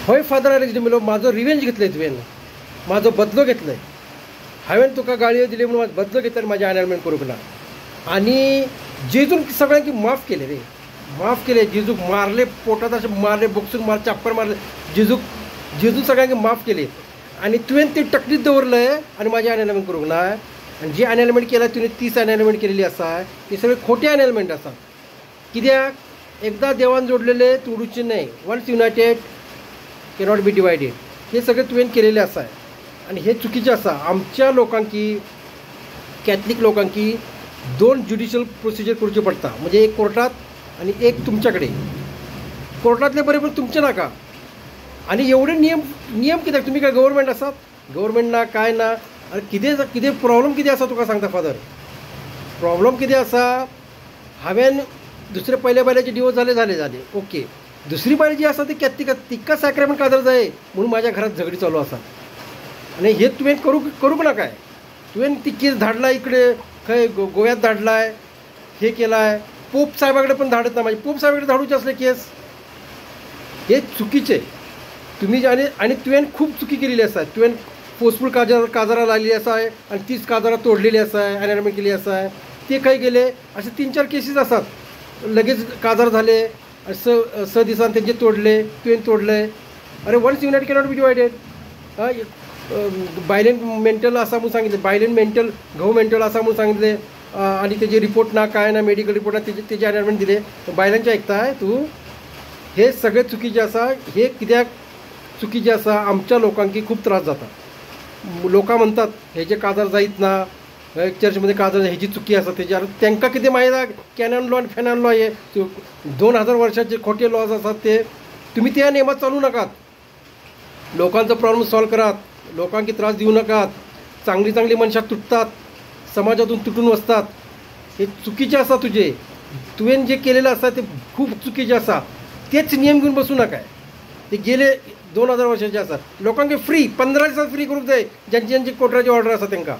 होय father R एक्झिमिलो माझं revenge घेतलंय तुवें माझो बदलो घेतलंय हांवें तुका गाळयो दिली म्हणून बदलो घेतला माझे अनायलमेंट करूंक ना आणि जेजून सगळ्यांकी माफ केले रे माफ केले जेजूक मारले पोटात असे मारले बोक्सून मार चाप्पर मारले जेजू सगळ्यांकी माफ केले आणि तुवें ते टकलीत दवरलंय आणि माझे अनायलमेंट करूंक ना आणि जे अनायलमेंट केला तुवें 30 अनायलमेंट केलेली आसा ती सगळे खोटे अनायलमेंट आसा कित्याक एकदा देवान जोडलेले तोडूचे नाही once united cannot be divided हे सगळे तुवें केलेले आसा आणि हे चुकीचे आसा आमच्या लोकांकी कॅथलीक लोकांकी 2 ज्युडिशियल प्रोसिजर करचे पडटा म्हणजे एक कोर्टात आणि एक तुमच्याकडे कोर्टातले बरे पण तुमचे नाका आणि एवढे नियम कित्याक तुम्ही काय गव्हर्मेंट आसात गव्हर्मेंट ना काय ना अरे कितें प्रॉब्लम कितें आसा तुका सांगता फादर प्रॉब्लम कितें आसा हांवें दुसरे पयल्या बायलेचे डिवोर्स जाले ओके दुसरी बायल जी आसा ती तिका सॅक्रेमेंट काजर जाय म्हणून माझ्या घरात झगडी चालू आसा आणि हे तुवें करूंक ना काय तुवें ती केस धाडला इकडे खंय गोव्यात धाडलाय हे केलाय पोप साहेबाकडे पण धाडत ना माझे पोप साहेबाकडे धाडूचे असले केस हे चुकीचे तुम्ही आणि तुवें खूप चुकी केलेली आसा तुवें फोर्सफुल काजारां लायली आसा आणि 30 काजारां तोडलेली आसा अनायलमेंट केली आसा ते खंय गेले असे 3-4 केसीस आसात लगेच काजार झाले स दिसान तेंचे तोडले तुवें तोडले अरे once united cannot be divided बायलेन मेंटल आसा म्हणून सांगितले बायलेन मेंटल घोव मेंटल आसा म्हणून सांगितले आणि तेजे रिपोर्ट ना काय ना मेडिकल रिपोर्ट ना तेजे अनायलमेंट दिले बायलांचे ऐकताय तू हे सगळे चुकीचे आसा हे कित्याक चुकीचे आसा आमच्या लोकांकी खूप त्रास जाता लोकां म्हणतात हेजे काजार जायत ना चर्चमध्ये काजार हेजी चुकी आसा तेज्यार तांकां कितें माहिती कॅनन लॉ आनी फेनन लॉ हे 2000 वर्षाचे खोटे लॉज आसात ते तुम्ही त्या नेमात चालू नाकात लोकांचा प्रॉब्लेम सॉल्व करात लोकांकी त्रास देऊ नकात चांगली मनशां तुटतात समाजातून तुटून वचतात हे चुकीचे आसा तुवें जे केलेलं आसा ते खूप चुकीचे आसा तेच नियम घेऊन बसू नका ते गेले 2000 वर्षाचे आसा लोकांक फ्री 15 दिसात फ्री करूंक जाय ज्यांची कोर्टाची ऑर्डर आसा तांकां